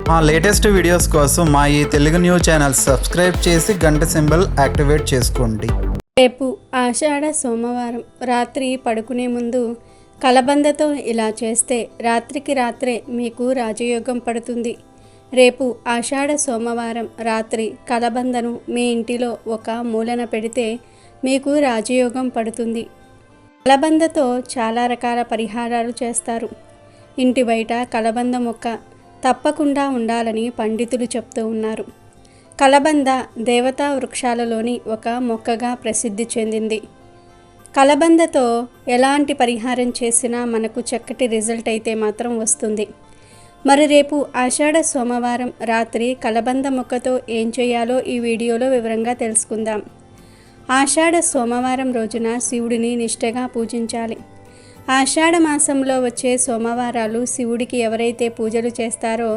మా latest videos కోసం మా ఈ తెలుగు న్యూస్ ఛానల్ సబ్స్క్రైబ్ చేసి గంట సింబల్ యాక్టివేట్ చేసుకోండి. రేపు ఆషాఢ సోమవారం రాత్రి పడుకునే ముందు కలబందతో ఇలా చేస్తే రాత్రికి రాత్రే మీకు రాజయోగం పడుతుంది. రేపు ఆషాఢ సోమవారం రాత్రి కలబందను మీ ఇంటిలో ఒక మూలన పెడితే మీకు రాజయోగం పడుతుంది. కలబందతో చాలా రకాల పరిహారాలు చేస్తారు. ఇంటి బయట కలబంద మొక్క తప్పకుండా ఉండాలని పండితులు చెప్తూ ఉన్నారు. కలబంద దేవతా వృక్షాలలోని ఒక మొక్కగా ప్రసిద్ధి చెందింది. కలబందతో ఎలాంటి పరిహారం చేసినా మనకు చక్కటి రిజల్ట్ అయితే మాత్రం వస్తుంది. మరి రేపు ఆషాఢ సోమవారం రాత్రి కలబంద మొక్కతో ఏం చేయాలో ఈ వీడియోలో వివరంగా తెలుసుకుందాం. ఆషాఢ సోమవారం రోజున శివుడిని నిష్ఠగా పూజించాలి. ఆషాఢ మాసంలో వచ్చే సోమవారాలు శివుడికి ఎవరైతే పూజలు చేస్తారో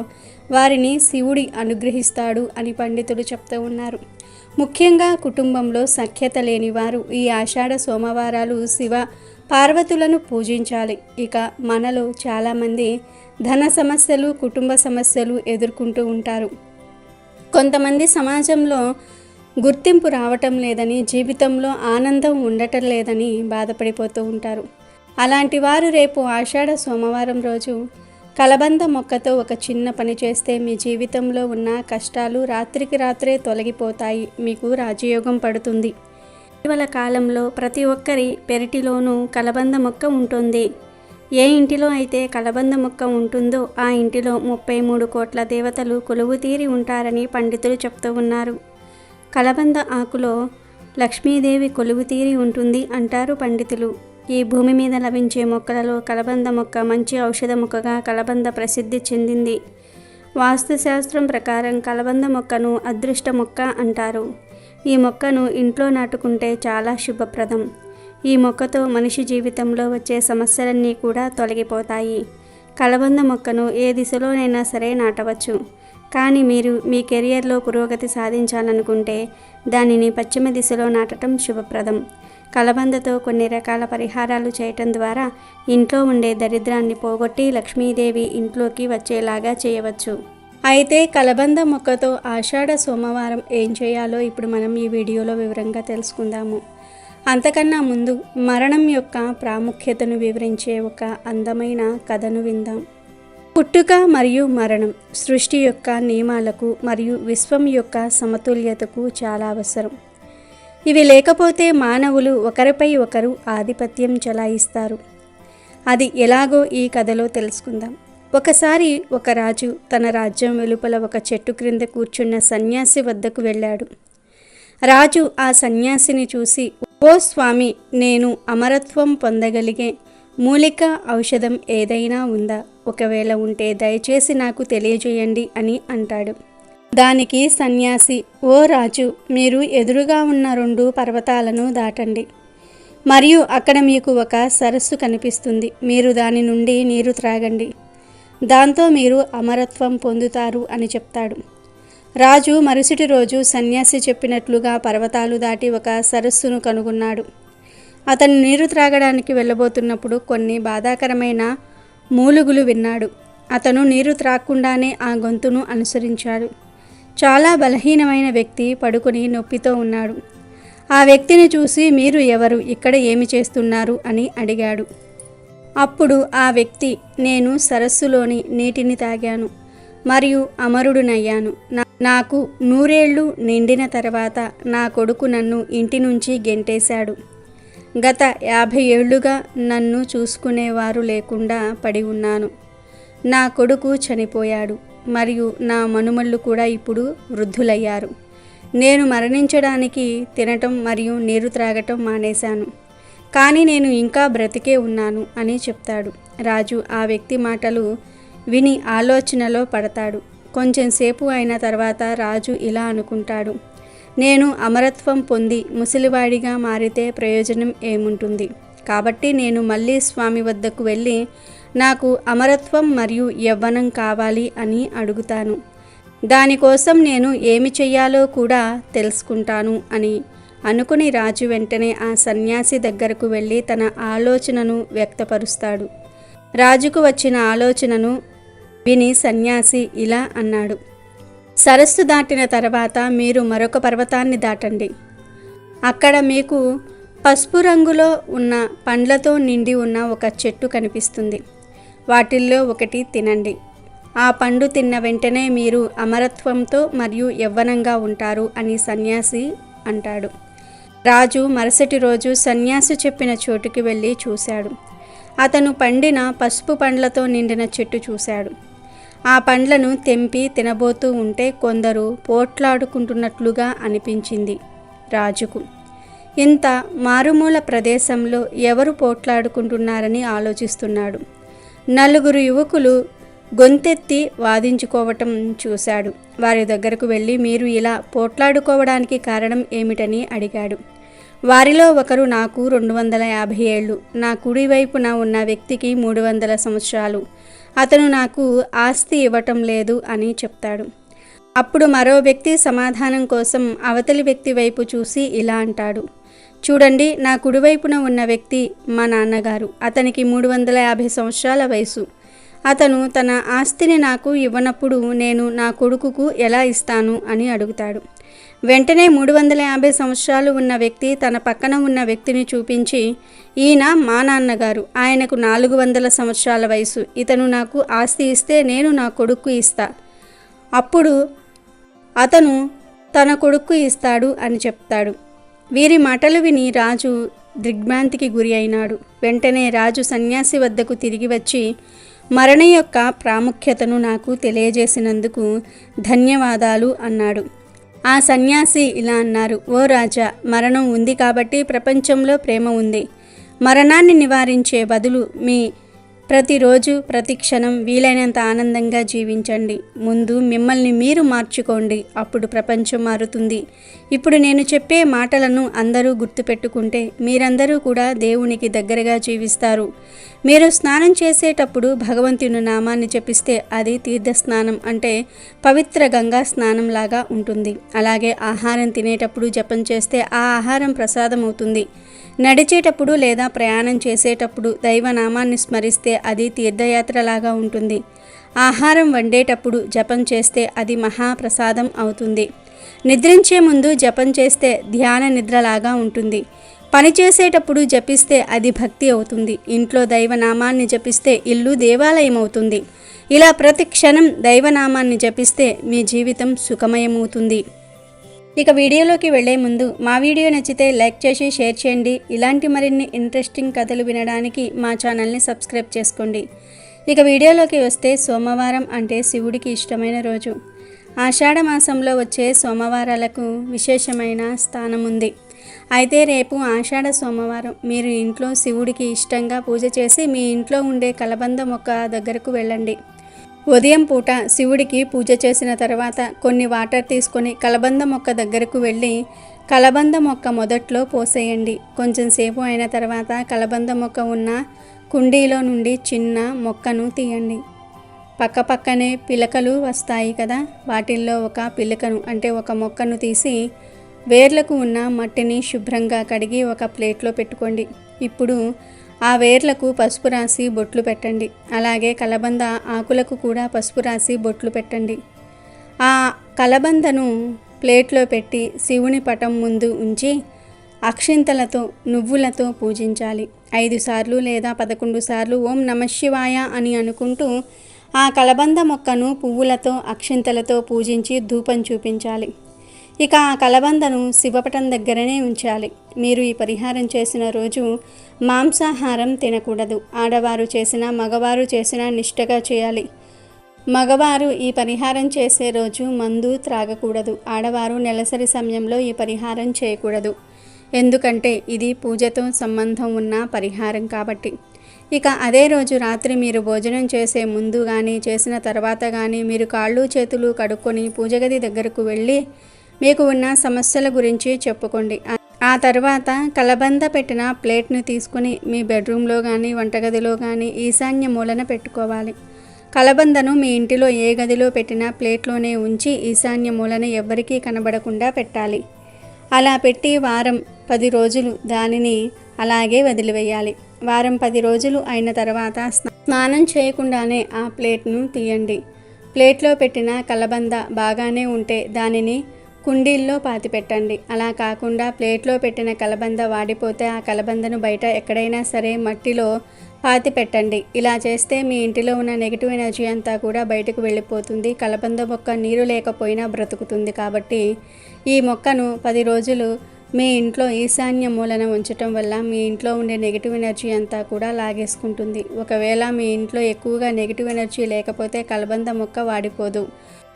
వారిని శివుడి అనుగ్రహిస్తాడు అని పండితులు చెప్తూ ఉన్నారు. ముఖ్యంగా కుటుంబంలో సఖ్యత లేని వారు ఈ ఆషాఢ సోమవారాలు శివ పార్వతులను పూజించాలి. ఇక మనలో చాలామంది ధన సమస్యలు, కుటుంబ సమస్యలు ఎదుర్కొంటూ ఉంటారు. కొంతమంది సమాజంలో గుర్తింపు రావటం లేదని, జీవితంలో ఆనందం ఉండటం లేదని బాధపడిపోతూ ఉంటారు. అలాంటి వారు రేపు ఆషాఢ సోమవారం రోజు కలబంద మొక్కతో ఒక చిన్న పని చేస్తే మీ జీవితంలో ఉన్న కష్టాలు రాత్రికి రాత్రే తొలగిపోతాయి. మీకు రాజయోగం పడుతుంది. ఇటీవల కాలంలో ప్రతి ఒక్కరి పెరటిలోనూ కలబంద మొక్క ఉంటుంది. ఏ ఇంటిలో అయితే కలబంద మొక్క ఉంటుందో ఆ ఇంటిలో 33 కోట్ల దేవతలు కొలువు తీరి ఉంటారని పండితులు చెప్తూ ఉన్నారు. కలబంద ఆకులో లక్ష్మీదేవి కొలువు తీరి ఉంటుంది అంటారు పండితులు. ఈ భూమి మీద లభించే మొక్కలలో కలబంద మొక్క మంచి ఔషధ మొక్కగా కలబంద ప్రసిద్ధి చెందింది. వాస్తుశాస్త్రం ప్రకారం కలబంద మొక్కను అదృష్ట మొక్క అంటారు. ఈ మొక్కను ఇంట్లో నాటుకుంటే చాలా శుభప్రదం. ఈ మొక్కతో మనిషి జీవితంలో వచ్చే సమస్యలన్నీ కూడా తొలగిపోతాయి. కలబంద మొక్కను ఏ దిశలోనైనా సరే నాటవచ్చు. కానీ మీరు మీ కెరియర్లో పురోగతి సాధించాలనుకుంటే దానిని పశ్చిమ దిశలో నాటడం శుభప్రదం. కలబందతో కొన్ని రకాల పరిహారాలు చేయటం ద్వారా ఇంట్లో ఉండే దరిద్రాన్ని పోగొట్టి లక్ష్మీదేవి ఇంట్లోకి వచ్చేలాగా చేయవచ్చు. అయితే కలబంద మొక్కతో ఆషాఢ సోమవారం ఏం చేయాలో ఇప్పుడు మనం ఈ వీడియోలో వివరంగా తెలుసుకుందాము. అంతకన్నా ముందు మరణం యొక్క ప్రాముఖ్యతను వివరించే ఒక అందమైన కథను విందాం. పుట్టుక మరియు మరణం సృష్టి యొక్క నియమాలకు మరియు విశ్వం యొక్క సమతుల్యతకు చాలా అవసరం. ఇవి లేకపోతే మానవులు ఒకరిపై ఒకరు ఆధిపత్యం చెలాయిస్తారు. అది ఎలాగో ఈ కథలో తెలుసుకుందాం. ఒకసారి ఒక రాజు తన రాజ్యం వెలుపల ఒక చెట్టు క్రింద కూర్చున్న సన్యాసి వద్దకు వెళ్ళాడు. రాజు ఆ సన్యాసిని చూసి, ఓ స్వామి, నేను అమరత్వం పొందగలిగే మూలిక ఔషధం ఏదైనా ఉందా? ఒకవేళ ఉంటే దయచేసి నాకు తెలియజేయండి అని అంటాడు. దానికి సన్యాసి, ఓ రాజు, మీరు ఎదురుగా ఉన్న 2 పర్వతాలను దాటండి మరియు అక్కడ మీకు ఒక సరస్సు కనిపిస్తుంది. మీరు దాని నుండి నీరు త్రాగండి. దాంతో మీరు అమరత్వం పొందుతారు అని చెప్తాడు. రాజు మరుసటి రోజు సన్యాసి చెప్పినట్లుగా పర్వతాలు దాటి ఒక సరస్సును కనుగొన్నాడు. అతను నీరు త్రాగడానికి వెళ్ళబోతున్నప్పుడు కొన్ని బాధాకరమైన మూలుగులు విన్నాడు. అతను నీరు త్రాగకుండానే ఆ గొంతును అనుసరించాడు. చాలా బలహీనమైన వ్యక్తి పడుకుని నొప్పితో ఉన్నాడు. ఆ వ్యక్తిని చూసి, మీరు ఎవరు, ఇక్కడ ఏమి చేస్తున్నారు అని అడిగాడు. అప్పుడు ఆ వ్యక్తి, నేను సరస్సులోని నీటిని తాగాను మరియు అమరుడునయ్యాను. నాకు 100 ఏళ్ళు నిండిన తర్వాత నా కొడుకు నన్ను ఇంటి నుంచి గెంటేశాడు. గత 50 ఏళ్లుగా నన్ను చూసుకునేవారు లేకుండా పడి ఉన్నాను. నా కొడుకు చనిపోయాడు మరియు నా మనుమళ్ళు కూడా ఇప్పుడు వృద్ధులయ్యారు. నేను మరణించడానికి తినటం మరియు నీరు త్రాగటం మానేశాను, కానీ నేను ఇంకా బ్రతికే ఉన్నాను అని చెప్తాడు. రాజు ఆ వ్యక్తి మాటలు విని ఆలోచనలో పడతాడు. కొంచెం సేపు అయిన తర్వాత రాజు ఇలా అనుకుంటాడు, నేను అమరత్వం పొంది ముసలివాడిగా మారితే ప్రయోజనం ఏముంటుంది? కాబట్టి నేను మళ్ళీ స్వామి వద్దకు వెళ్ళి నాకు అమరత్వం మరియు యవ్వనం కావాలి అని అడుగుతాను. దానికోసం నేను ఏమి చెయ్యాలో కూడా తెలుసుకుంటాను అని అనుకుని రాజు వెంటనే ఆ సన్యాసి దగ్గరకు వెళ్ళి తన ఆలోచనను వ్యక్తపరుస్తాడు. రాజుకు వచ్చిన ఆలోచనను విని సన్యాసి ఇలా అన్నాడు. సరస్సు దాటిన తర్వాత మీరు మరొక పర్వతాన్ని దాటండి. అక్కడ మీకు పసుపు రంగులో ఉన్న పండ్లతో నిండి ఉన్న ఒక చెట్టు కనిపిస్తుంది. వాటిల్లో ఒకటి తినండి. ఆ పండు తిన్న వెంటనే మీరు అమరత్వంతో మరియు యవ్వనంగా ఉంటారు అని సన్యాసి అంటాడు. రాజు మరుసటి రోజు సన్యాసి చెప్పిన చోటుకి వెళ్ళి చూశాడు. అతను పండిన పసుపు పండ్లతో నిండిన చెట్టు చూశాడు. ఆ పండ్లను తెంపి తినబోతూ ఉంటే కొందరు పోట్లాడుకుంటున్నట్లుగా అనిపించింది రాజుకు. ఇంత మారుమూల ప్రదేశంలో ఎవరు పోట్లాడుకుంటున్నారని ఆలోచిస్తున్నాడు. నలుగురు యువకులు గొంతెత్తి వాదించుకోవటం చూశాడు. వారి దగ్గరకు వెళ్ళి మీరు ఇలా పోట్లాడుకోవడానికి కారణం ఏమిటని అడిగాడు. వారిలో ఒకరు నాకు 250 ఏళ్ళు, నా కుడివైపున ఉన్న వ్యక్తికి 300 సంవత్సరాలు, అతను నాకు ఆస్తి ఇవ్వటం లేదు అని చెప్తాడు. అప్పుడు మరో వ్యక్తి సమాధానం కోసం అవతలి వ్యక్తి వైపు చూసి ఇలా అంటాడు. చూడండి, నా కుడివైపున ఉన్న వ్యక్తి మా నాన్నగారు, అతనికి 350 సంవత్సరాల వయసు. అతను తన ఆస్తిని నాకు ఇవ్వనప్పుడు నేను నా కొడుకుకు ఎలా ఇస్తాను అని అడుగుతాడు. వెంటనే 350 సంవత్సరాలు ఉన్న వ్యక్తి తన పక్కన ఉన్న వ్యక్తిని చూపించి, ఈయన మా నాన్నగారు, ఆయనకు 400 సంవత్సరాల వయసు, ఇతను నాకు ఆస్తి ఇస్తే నేను నా కొడుకు ఇస్తా, అప్పుడు అతను తన కొడుకు ఇస్తాడు అని చెప్తాడు. వీరి మాటలు విని రాజు దిగ్భ్రాంతికి గురి అయినాడు. వెంటనే రాజు సన్యాసి వద్దకు తిరిగి వచ్చి, మరణం యొక్క ప్రాముఖ్యతను నాకు తెలియజేసినందుకు ధన్యవాదాలు అన్నాడు. ఆ సన్యాసి ఇలా అన్నారు. ఓ రాజా, మరణం ఉంది కాబట్టి ప్రపంచంలో ప్రేమ ఉంది. మరణాన్ని నివారించే బదులు మీ ప్రతిరోజు ప్రతి క్షణం వీలైనంత ఆనందంగా జీవించండి. ముందు మిమ్మల్ని మీరు మార్చుకోండి, అప్పుడు ప్రపంచం మారుతుంది. ఇప్పుడు నేను చెప్పే మాటలను అందరూ గుర్తుపెట్టుకుంటే మీరందరూ కూడా దేవునికి దగ్గరగా జీవిస్తారు. మీరు స్నానం చేసేటప్పుడు భగవంతుని నామాన్ని జపిస్తే అది తీర్థస్నానం, అంటే పవిత్ర గంగా స్నానంలాగా ఉంటుంది. అలాగే ఆహారం తినేటప్పుడు జపం చేస్తే ఆ ఆహారం ప్రసాదం అవుతుంది. నడిచేటప్పుడు లేదా ప్రయాణం చేసేటప్పుడు దైవనామాన్ని స్మరిస్తే అది తీర్థయాత్రలాగా ఉంటుంది. ఆహారం వండేటప్పుడు జపం చేస్తే అది మహాప్రసాదం అవుతుంది. నిద్రించే ముందు జపం చేస్తే ధ్యాన నిద్రలాగా ఉంటుంది. పని చేసేటప్పుడు జపిస్తే అది భక్తి అవుతుంది. ఇంట్లో దైవనామాన్ని జపిస్తే ఇల్లు దేవాలయం అవుతుంది. ఇలా ప్రతి క్షణం దైవనామాన్ని జపిస్తే మీ జీవితం సుఖమయమవుతుంది. ఇక వీడియోలోకి వెళ్లే ముందు మా వీడియో నచ్చితే లైక్ చేసి షేర్ చేయండి. ఇలాంటి మరిన్ని ఇంట్రెస్టింగ్ కథలు వినడానికి మా ఛానల్ని సబ్స్క్రైబ్ చేసుకోండి. ఇక వీడియోలోకి వస్తే సోమవారం అంటే శివుడికి ఇష్టమైన రోజు. ఆషాఢ మాసంలో వచ్చే సోమవారాలకు విశేషమైన స్థానం ఉంది. అయితే రేపు ఆషాఢ సోమవారం మీరు ఇంట్లో శివుడికి ఇష్టంగా పూజ చేసి మీ ఇంట్లో ఉండే కలబంద మొక్క దగ్గరకు వెళ్ళండి. ఉదయం పూట శివుడికి పూజ చేసిన తర్వాత కొన్ని వాటర్ తీసుకొని కలబంద మొక్క దగ్గరకు వెళ్ళి కలబంద మొక్క మొదట్లో పోసేయండి. కొంచెం సేపు అయిన తర్వాత కలబంద మొక్క ఉన్న కుండీలో నుండి చిన్న మొక్కను తీయండి. పక్కపక్కనే పిలకలు వస్తాయి కదా, వాటిల్లో ఒక పిలకను అంటే ఒక మొక్కను తీసి వేర్లకు ఉన్న మట్టిని శుభ్రంగా కడిగి ఒక ప్లేట్లో పెట్టుకోండి. ఇప్పుడు ఆ వేర్లకు పసుపు రాసి బొట్లు పెట్టండి. అలాగే కలబంద ఆకులకు కూడా పసుపు రాసి బొట్లు పెట్టండి. ఆ కలబందను ప్లేట్లో పెట్టి శివుని పటం ముందు ఉంచి అక్షింతలతో నువ్వులతో పూజించాలి. 5 సార్లు లేదా 11 సార్లు ఓం నమఃశివాయ అని అనుకుంటూ ఆ కలబంద మొక్కను పువ్వులతో అక్షింతలతో పూజించి ధూపం చూపించాలి. ఇక ఆ కలబందను శివపటం దగ్గరనే ఉంచాలి. మీరు ఈ పరిహారం చేసిన రోజు మాంసాహారం తినకూడదు. ఆడవారు చేసినా మగవారు చేసినా నిష్టగా చేయాలి. మగవారు ఈ పరిహారం చేసే రోజు మందు త్రాగకూడదు. ఆడవారు నెలసరి సమయంలో ఈ పరిహారం చేయకూడదు. ఎందుకంటే ఇది పూజతో సంబంధం ఉన్న పరిహారం కాబట్టి. ఇక అదే రోజు రాత్రి మీరు భోజనం చేసే ముందు కానీ చేసిన తర్వాత కానీ మీరు కాళ్ళు చేతులు కడుక్కొని పూజగది దగ్గరకు వెళ్ళి మీకు ఉన్న సమస్యల గురించి చెప్పుకోండి. ఆ తర్వాత కలబంద పెట్టిన ప్లేట్ను తీసుకుని మీ బెడ్రూమ్లో కానీ వంటగదిలో కానీ ఈశాన్య మూలన పెట్టుకోవాలి. కలబందను మీ ఇంటిలో ఏ గదిలో పెట్టినా ప్లేట్లోనే ఉంచి ఈశాన్య మూలన ఎవ్వరికీ కనబడకుండా పెట్టాలి. అలా పెట్టి వారం 10 రోజులు దానిని అలాగే వదిలివేయాలి. వారం 10 రోజులు అయిన తర్వాత స్నానం చేయకుండానే ఆ ప్లేట్ను తీయండి. ప్లేట్లో పెట్టిన కలబంద బాగానే ఉంటే దానిని కుండీల్లో పాతిపెట్టండి. అలా కాకుండా ప్లేట్లో పెట్టిన కలబంద వాడిపోతే ఆ కలబందను బయట ఎక్కడైనా సరే మట్టిలో పాతి పెట్టండి. ఇలా చేస్తే మీ ఇంటిలో ఉన్న నెగిటివ్ ఎనర్జీ అంతా కూడా బయటకు వెళ్ళిపోతుంది. కలబంద మొక్క నీరు లేకపోయినా బ్రతుకుతుంది. కాబట్టి ఈ మొక్కను 10 రోజులు మీ ఇంట్లో ఈశాన్య మూలన ఉంచటం వల్ల మీ ఇంట్లో ఉండే నెగిటివ్ ఎనర్జీ అంతా కూడా లాగేసుకుంటుంది. ఒకవేళ మీ ఇంట్లో ఎక్కువగా నెగిటివ్ ఎనర్జీ లేకపోతే కలబంద మొక్క వాడిపోదు.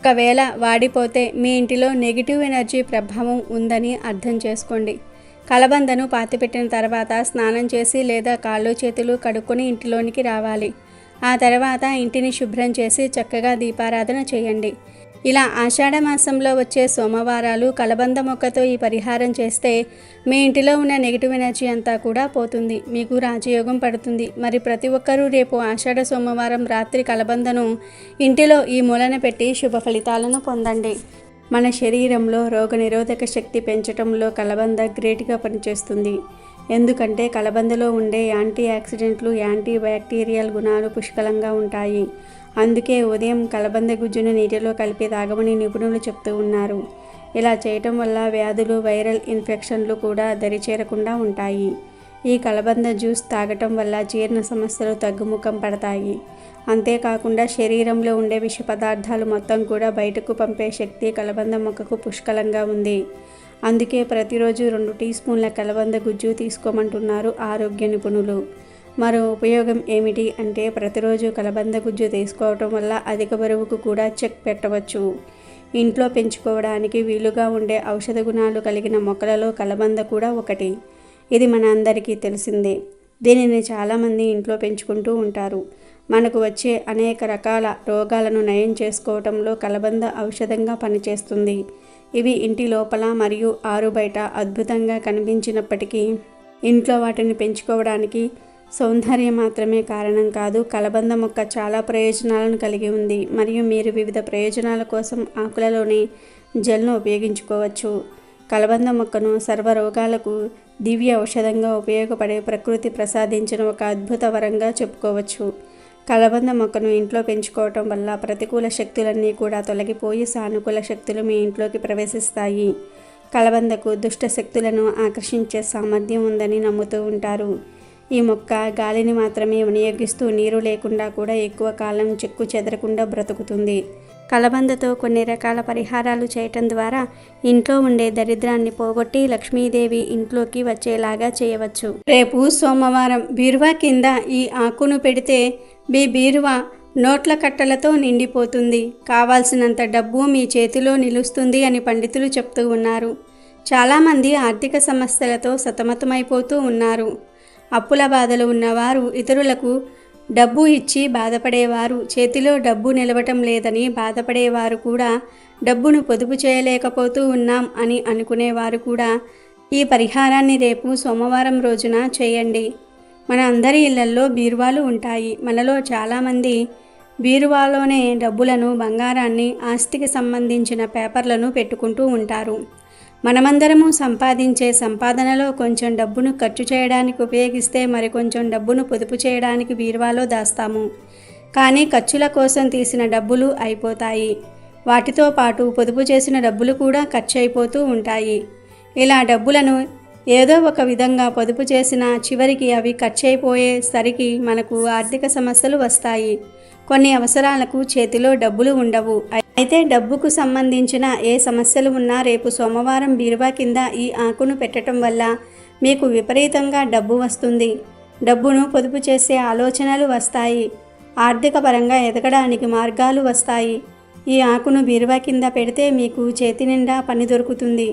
ఒకవేళ వాడిపోతే మీ ఇంటిలో నెగిటివ్ ఎనర్జీ ప్రభావం ఉందని అర్థం చేసుకోండి. కలబందను పాతిపెట్టిన తర్వాత స్నానం చేసి లేదా కాళ్ళు చేతులు కడుక్కొని ఇంటిలోనికి రావాలి. ఆ తర్వాత ఇంటిని శుభ్రం చేసి చక్కగా దీపారాధన చేయండి. ఇలా ఆషాఢ మాసంలో వచ్చే సోమవారాలు కలబంద మొక్కతో ఈ పరిహారం చేస్తే మీ ఇంటిలో ఉన్న నెగిటివ్ ఎనర్జీ అంతా కూడా పోతుంది. మీకు రాజయోగం పడుతుంది. మరి ప్రతి ఒక్కరూ రేపు ఆషాఢ సోమవారం రాత్రి కలబందను ఇంటిలో ఈ మూలన పెట్టి శుభ ఫలితాలను పొందండి. మన శరీరంలో రోగనిరోధక శక్తి పెంచడంలో కలబంద గ్రేట్గా పనిచేస్తుంది. ఎందుకంటే కలబందలో ఉండే యాంటీ ఆక్సిడెంట్లు, యాంటీ బ్యాక్టీరియల్ గుణాలు పుష్కలంగా ఉంటాయి. అందుకే ఉదయం కలబంద గుజ్జును నీటిలో కలిపి తాగమని నిపుణులు చెప్తూ ఉన్నారు. ఇలా చేయటం వల్ల వ్యాధులు, వైరల్ ఇన్ఫెక్షన్లు కూడా దరిచేరకుండా ఉంటాయి. ఈ కలబంద జ్యూస్ తాగటం వల్ల జీర్ణ సమస్యలు తగ్గుముఖం పడతాయి. అంతేకాకుండా శరీరంలో ఉండే విష పదార్థాలు మొత్తం కూడా బయటకు పంపే శక్తి కలబంద మొక్కకు పుష్కలంగా ఉంది. అందుకే ప్రతిరోజు 2 టీ స్పూన్ల కలబంద గుజ్జు తీసుకోమంటున్నారు ఆరోగ్య నిపుణులు. మరో ఉపయోగం ఏమిటి అంటే ప్రతిరోజు కలబంద గుజ్జు తీసుకోవటం వల్ల అధిక బరువుకు కూడా చెక్ పెట్టవచ్చు. ఇంట్లో పెంచుకోవడానికి వీలుగా ఉండే ఔషధ గుణాలు కలిగిన మొక్కలలో కలబంద కూడా ఒకటి. ఇది మన అందరికీ తెలిసిందే. దీనిని చాలామంది ఇంట్లో పెంచుకుంటూ ఉంటారు. మనకు వచ్చే అనేక రకాల రోగాలను నయం చేసుకోవటంలో కలబంద ఔషధంగా పనిచేస్తుంది. ఇవి ఇంటి లోపల మరియు ఆరు బయట అద్భుతంగా కనిపించినప్పటికీ ఇంట్లో వాటిని పెంచుకోవడానికి సౌందర్యం మాత్రమే కారణం కాదు. కలబంద మొక్క చాలా ప్రయోజనాలను కలిగి ఉంది మరియు మీరు వివిధ ప్రయోజనాల కోసం ఆకులలోని జెల్ను ఉపయోగించుకోవచ్చు. కలబంద మొక్కను సర్వ రోగాలకు దివ్య ఔషధంగా ఉపయోగపడే ప్రకృతి ప్రసాదించిన ఒక అద్భుత వరంగా చెప్పుకోవచ్చు. కలబంద మొక్కను ఇంట్లో పెంచుకోవటం వల్ల ప్రతికూల శక్తులన్నీ కూడా తొలగిపోయి సానుకూల శక్తులు మీ ఇంట్లోకి ప్రవేశిస్తాయి. కలబందకు దుష్ట శక్తులను ఆకర్షించే సామర్థ్యం ఉందని నమ్ముతూ ఉంటారు. ఈ మొక్క గాలిని మాత్రమే వినియోగిస్తూ నీరు లేకుండా కూడా ఎక్కువ కాలం చెక్కు చెదరకుండా బ్రతుకుతుంది. కలబందతో కొన్ని రకాల పరిహారాలు చేయటం ద్వారా ఇంట్లో ఉండే దరిద్రాన్ని పోగొట్టి లక్ష్మీదేవి ఇంట్లోకి వచ్చేలాగా చేయవచ్చు. రేపు సోమవారం బీరువా కింద ఈ ఆకును పెడితే మీ బీరువా నోట్ల కట్టలతో నిండిపోతుంది. కావాల్సినంత డబ్బు మీ చేతిలో నిలుస్తుంది అని పండితులు చెప్తూ ఉన్నారు. చాలామంది ఆర్థిక సమస్యలతో సతమతమైపోతూ ఉన్నారు. అప్పుల బాధలు ఉన్నవారు, ఇతరులకు డబ్బు ఇచ్చి బాధపడేవారు, చేతిలో డబ్బు నిలవటం లేదని బాధపడేవారు కూడా, డబ్బును పొదుపు చేయలేకపోతూ ఉన్నాం అని అనుకునేవారు కూడా ఈ పరిహారాన్ని రేపు సోమవారం రోజున చేయండి. మన అందరి ఇళ్లల్లో బీరువాలు ఉంటాయి. మనలో చాలామంది బీరువాలోనే డబ్బులను, బంగారాన్ని, ఆస్తికి సంబంధించిన పేపర్లను పెట్టుకుంటూ ఉంటారు. మనమందరము సంపాదించే సంపాదనలో కొంచెం డబ్బును ఖర్చు చేయడానికి ఉపయోగిస్తే మరికొంచెం డబ్బును పొదుపు చేయడానికి బీరువాలో దాస్తాము. కానీ ఖర్చుల కోసం తీసిన డబ్బులు అయిపోతాయి. వాటితో పాటు పొదుపు చేసిన డబ్బులు కూడా ఖర్చు అయిపోతూ ఉంటాయి. ఇలా డబ్బులను ఏదో ఒక విధంగా పొదుపు చేసిన చివరికి అవి ఖర్చు అయిపోయేసరికి మనకు ఆర్థిక సమస్యలు వస్తాయి. కొన్ని అవసరాలకు చేతిలో డబ్బులు ఉండవు. అయితే డబ్బుకు సంబంధించిన ఏ సమస్యలు ఉన్నా రేపు సోమవారం బీరువా కింద ఈ ఆకును పెట్టడం వల్ల మీకు విపరీతంగా డబ్బు వస్తుంది. డబ్బును పొదుపు చేసే ఆలోచనలు వస్తాయి. ఆర్థిక పరంగా ఎదగడానికి మార్గాలు వస్తాయి. ఈ ఆకును బీరువా కింద పెడితే మీకు చేతి నిండా పని దొరుకుతుంది.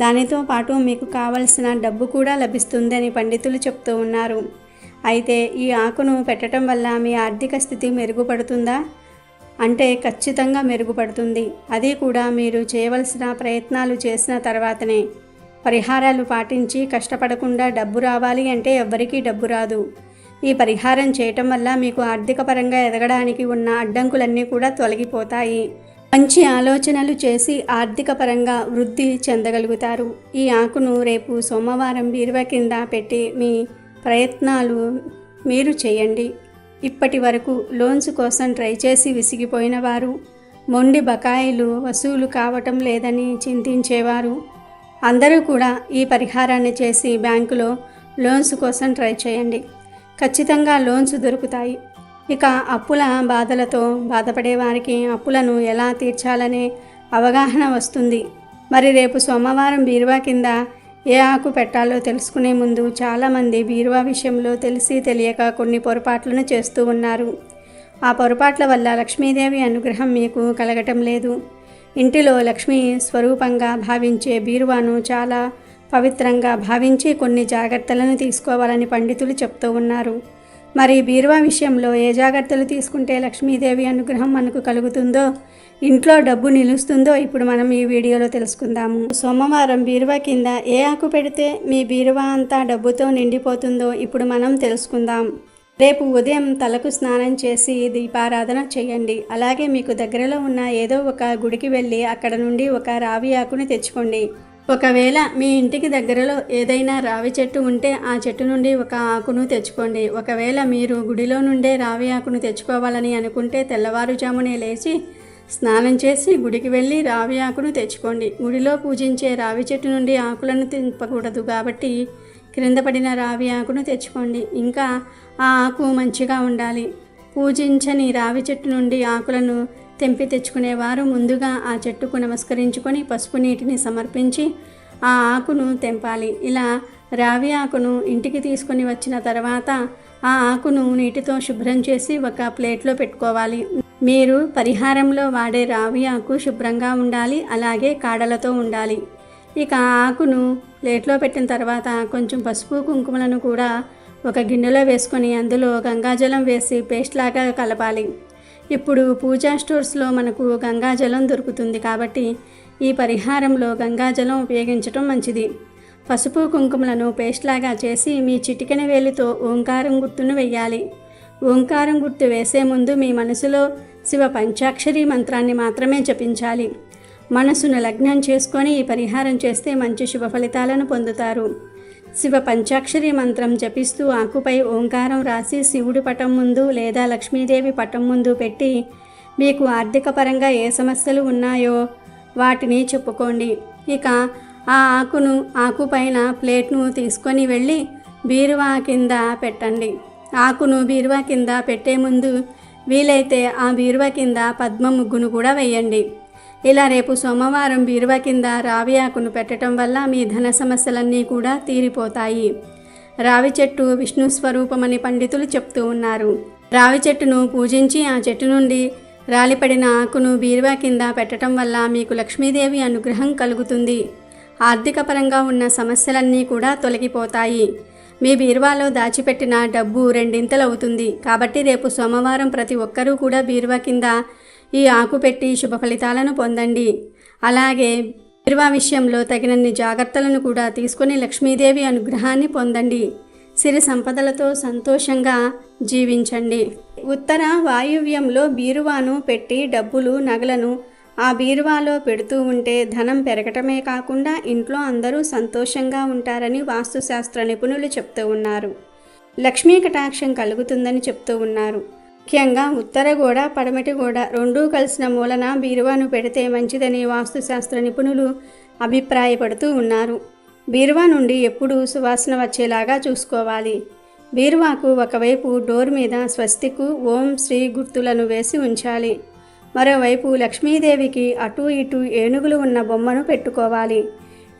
దానితో పాటు మీకు కావలసిన డబ్బు కూడా లభిస్తుందని పండితులు చెప్తూ ఉన్నారు. అయితే ఈ ఆకును పెట్టడం వల్ల మీ ఆర్థిక స్థితి మెరుగుపడుతుందా అంటే ఖచ్చితంగా మెరుగుపడుతుంది. అది కూడా మీరు చేయవలసిన ప్రయత్నాలు చేసిన తర్వాతనే. పరిహారాలు పాటించి కష్టపడకుండా డబ్బు రావాలి అంటే ఎవ్వరికీ డబ్బు రాదు. ఈ పరిహారం చేయటం వల్ల మీకు ఆర్థిక పరంగా ఎదగడానికి ఉన్న అడ్డంకులన్నీ కూడా తొలగిపోతాయి. మంచి ఆలోచనలు చేసి ఆర్థిక పరంగా వృద్ధి చెందగలుగుతారు. ఈ ఆకును రేపు సోమవారం బీరువా కింద పెట్టి మీ ప్రయత్నాలు మీరు చేయండి. ఇప్పటి వరకు లోన్స్ కోసం ట్రై చేసి విసిగిపోయిన వారు, మొండి బకాయిలు వసూలు కావటం లేదని చింతించేవారు అందరూ కూడా ఈ పరిహారాన్ని చేసి బ్యాంకులో లోన్స్ కోసం ట్రై చేయండి. ఖచ్చితంగా లోన్స్ దొరుకుతాయి. ఇక అప్పుల బాధలతో బాధపడే వారికి అప్పులను ఎలా తీర్చాలనే అవగాహన వస్తుంది. మరి రేపు సోమవారం బీరువా కింద ఏ ఆకు పెట్టాలో తెలుసుకునే ముందు చాలామంది బీరువా విషయంలో తెలిసి తెలియక కొన్ని పొరపాట్లను చేస్తూ ఉన్నారు. ఆ పొరపాట్ల వల్ల లక్ష్మీదేవి అనుగ్రహం మీకు కలగటం లేదు. ఇంటిలో లక్ష్మీ స్వరూపంగా భావించే బీరువాను చాలా పవిత్రంగా భావించి కొన్ని జాగ్రత్తలను తీసుకోవాలని పండితులు చెప్తూ ఉన్నారు. మరి బీరువా విషయంలో ఏ జాగ్రత్తలు తీసుకుంటే లక్ష్మీదేవి అనుగ్రహం మనకు కలుగుతుందో, ఇంట్లో డబ్బు నిలుస్తుందో ఇప్పుడు మనం ఈ వీడియోలో తెలుసుకుందాము. సోమవారం బీరువా కింద ఏ ఆకు పెడితే మీ బీరువా అంతా డబ్బుతో నిండిపోతుందో ఇప్పుడు మనం తెలుసుకుందాం. రేపు ఉదయం తలకు స్నానం చేసి దీపారాధన చేయండి. అలాగే మీకు దగ్గరలో ఉన్న ఏదో ఒక గుడికి వెళ్ళి అక్కడ నుండి ఒక రావి ఆకుని తెచ్చుకోండి. ఒకవేళ మీ ఇంటికి దగ్గరలో ఏదైనా రావి చెట్టు ఉంటే ఆ చెట్టు నుండి ఒక ఆకును తెచ్చుకోండి. ఒకవేళ మీరు గుడిలో నుండే రావి ఆకును తెచ్చుకోవాలని అనుకుంటే తెల్లవారుజామునే లేచి స్నానం చేసి గుడికి వెళ్ళి రావి ఆకును తెచ్చుకోండి. గుడిలో పూజించే రావి చెట్టు నుండి ఆకులను తెంపకూడదు కాబట్టి క్రింద పడిన రావి ఆకును తెచ్చుకోండి. ఇంకా ఆ ఆకు మంచిగా ఉండాలి. పూజించని రావి చెట్టు నుండి ఆకులను తెంపి తెచ్చుకునేవారు ముందుగా ఆ చెట్టుకు నమస్కరించుకొని పసుపు నీటిని సమర్పించి ఆ ఆకును తెంపాలి. ఇలా రావి ఆకును ఇంటికి తీసుకొని వచ్చిన తర్వాత ఆ ఆకును నీటితో శుభ్రం చేసి ఒక ప్లేట్లో పెట్టుకోవాలి. మీరు పరిహారంలో వాడే రావి ఆకు శుభ్రంగా ఉండాలి, అలాగే కాడలతో ఉండాలి. ఇక ఆకును ప్లేట్లో పెట్టిన తర్వాత కొంచెం పసుపు కుంకుమలను కూడా ఒక గిన్నెలో వేసుకొని అందులో గంగాజలం వేసి పేస్ట్ లాగా కలపాలి. ఇప్పుడు పూజా స్టోర్స్లో మనకు గంగాజలం దొరుకుతుంది కాబట్టి ఈ పరిహారంలో గంగాజలం ఉపయోగించడం మంచిది. పసుపు కుంకుమలను పేస్ట్ లాగా చేసి మీ చిటికెన వేలితో ఓంకారం గుర్తును వేయాలి. ఓంకారం గుర్తు వేసే ముందు మీ మనసులో శివ పంచాక్షరి మంత్రాన్ని మాత్రమే జపించాలి. మనసును లగ్నం చేసుకొని ఈ పరిహారం చేస్తే మంచి శుభ ఫలితాలను పొందుతారు. శివ పంచాక్షరి మంత్రం జపిస్తూ ఆకుపై ఓంకారం రాసి శివుడి పటం ముందు లేదా లక్ష్మీదేవి పటం ముందు పెట్టి మీకు ఆర్థిక పరంగా ఏ సమస్యలు ఉన్నాయో వాటిని చెప్పుకోండి. ఇక ఆ ఆకుపైన ప్లేట్ను తీసుకొని వెళ్ళి బీరువా కింద పెట్టండి. ఆకును బీరువా కింద పెట్టే ముందు వీలైతే ఆ బీరువా కింద పద్మ ముగ్గును కూడా వేయండి. ఇలా రేపు సోమవారం బీరువా కింద రావి ఆకును పెట్టడం వల్ల మీ ధన సమస్యలన్నీ కూడా తీరిపోతాయి. రావి చెట్టు విష్ణు స్వరూపమని పండితులు చెప్తూ ఉన్నారు. రావి చెట్టును పూజించి ఆ చెట్టు నుండి రాలిపడిన ఆకును బీరువా కింద పెట్టడం వల్ల మీకు లక్ష్మీదేవి అనుగ్రహం కలుగుతుంది. ఆర్థిక పరంగా ఉన్న సమస్యలన్నీ కూడా తొలగిపోతాయి. మీ బీరువాలో దాచిపెట్టిన డబ్బు రెండింతలవుతుంది. కాబట్టి రేపు సోమవారం ప్రతి ఒక్కరూ కూడా బీరువా కింద ఈ ఆకు పెట్టి శుభ ఫలితాలను పొందండి. అలాగే బీరువా విషయంలో తగినన్ని జాగ్రత్తలను కూడా తీసుకొని లక్ష్మీదేవి అనుగ్రహాన్ని పొందండి. సిరి సంపదలతో సంతోషంగా జీవించండి. ఉత్తర వాయువ్యంలో బీరువాను పెట్టి డబ్బులు నగలను ఆ బీరువాలో పెడుతూ ఉంటే ధనం పెరగటమే కాకుండా ఇంట్లో అందరూ సంతోషంగా ఉంటారని వాస్తుశాస్త్ర నిపుణులు చెప్తూ ఉన్నారు. లక్ష్మీ కటాక్షం కలుగుతుందని చెప్తూ ఉన్నారు. ముఖ్యంగా ఉత్తర గోడ పడమటి గోడ రెండూ కలిసిన మూలన బీరువాను పెడితే మంచిదని వాస్తుశాస్త్ర నిపుణులు అభిప్రాయపడుతూ ఉన్నారు. బీరువా నుండి ఎప్పుడూ సువాసన వచ్చేలాగా చూసుకోవాలి. బీరువాకు ఒకవైపు డోర్ మీద స్వస్తికు ఓం శ్రీ గుర్తులను వేసి ఉంచాలి. మరోవైపు లక్ష్మీదేవికి అటూ ఇటూ ఏనుగులు ఉన్న బొమ్మను పెట్టుకోవాలి.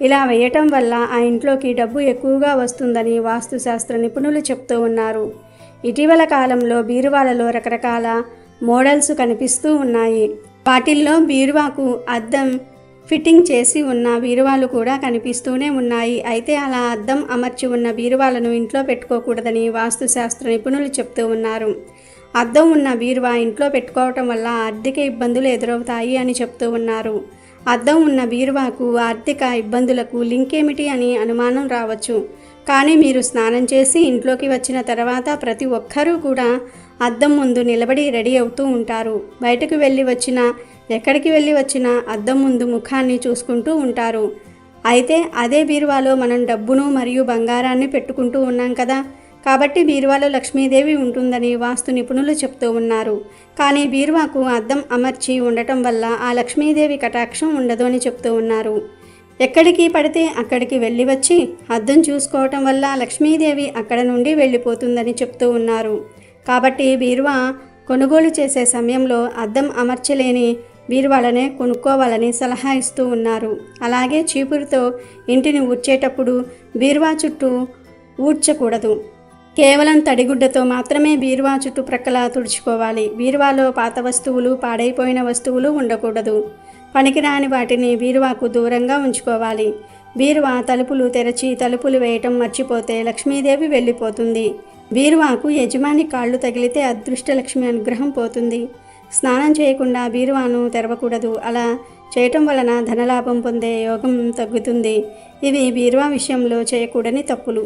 ఇలా వేయటం వల్ల ఆ ఇంట్లోకి డబ్బు ఎక్కువగా వస్తుందని వాస్తుశాస్త్ర నిపుణులు చెప్తూ ఉన్నారు. ఇటీవల కాలంలో బీరువాలలో రకరకాల మోడల్స్ కనిపిస్తూ ఉన్నాయి. వాటిల్లో బీరువాకు అద్దం ఫిట్టింగ్ చేసి ఉన్న బీరువాలు కూడా కనిపిస్తూనే ఉన్నాయి. అయితే అలా అద్దం అమర్చి ఉన్న బీరువాలను ఇంట్లో పెట్టుకోకూడదని వాస్తుశాస్త్ర నిపుణులు చెప్తూ ఉన్నారు. అద్దం ఉన్న బీరువా ఇంట్లో పెట్టుకోవటం వల్ల ఆర్థిక ఇబ్బందులు ఎదురవుతాయి అని చెప్తూ ఉన్నారు. అద్దం ఉన్న బీరువాకు ఆర్థిక ఇబ్బందులకు లింక్ ఏమిటి అని అనుమానం రావచ్చు. కానీ మీరు స్నానం చేసి ఇంట్లోకి వచ్చిన తర్వాత ప్రతి ఒక్కరూ కూడా అద్దం ముందు నిలబడి రెడీ అవుతూ ఉంటారు. బయటకు ఎక్కడికి వెళ్ళి వచ్చినా అద్దం ముందు ముఖాన్ని చూసుకుంటూ ఉంటారు. అయితే అదే బీరువాలో మనం డబ్బును మరియు బంగారాన్ని పెట్టుకుంటూ ఉన్నాం కదా. కాబట్టి బీరువాలో లక్ష్మీదేవి ఉంటుందని వాస్తు నిపుణులు చెప్తూ ఉన్నారు. కానీ బీరువాకు అద్దం అమర్చి ఉండటం వల్ల ఆ లక్ష్మీదేవి కటాక్షం ఉండదు అని చెప్తూ ఉన్నారు. ఎక్కడికి పడితే అక్కడికి వెళ్ళి వచ్చి అద్దం చూసుకోవటం వల్ల లక్ష్మీదేవి అక్కడ నుండి వెళ్ళిపోతుందని చెప్తూ ఉన్నారు. కాబట్టి బీరువా కొనుగోలు చేసే సమయంలో అద్దం అమర్చలేని బీరువాలనే కొనుక్కోవాలని సలహా ఇస్తూ ఉన్నారు. అలాగే చీపురుతో ఇంటిని ఊడ్చేటప్పుడు బీరువా చుట్టూ ఊడ్చకూడదు. కేవలం తడిగుడ్డతో మాత్రమే బీరువా చుట్టుప్రక్కల తుడుచుకోవాలి. బీరువాలో పాత వస్తువులు, పాడైపోయిన వస్తువులు ఉండకూడదు. పనికిరాని వాటిని బీరువాకు దూరంగా ఉంచుకోవాలి. బీరువా తలుపులు తెరచి తలుపులు వేయటం మర్చిపోతే లక్ష్మీదేవి వెళ్ళిపోతుంది. బీరువాకు యజమాని కాళ్ళు తగిలితే అదృష్టలక్ష్మి అనుగ్రహం పోతుంది. స్నానం చేయకుండా బీరువాను తెరవకూడదు. అలా చేయటం వలన ధనలాభం పొందే యోగం తగ్గుతుంది. ఇవి బీరువా విషయంలో చేయకూడని తప్పులు.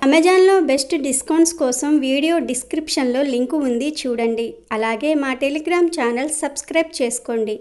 అమెజాన్లో బెస్ట్ డిస్కౌంట్స్ కోసం వీడియో డిస్క్రిప్షన్లో లింకు ఉంది, చూడండి. అలాగే మా టెలిగ్రామ్ ఛానల్ సబ్స్క్రైబ్ చేసుకోండి.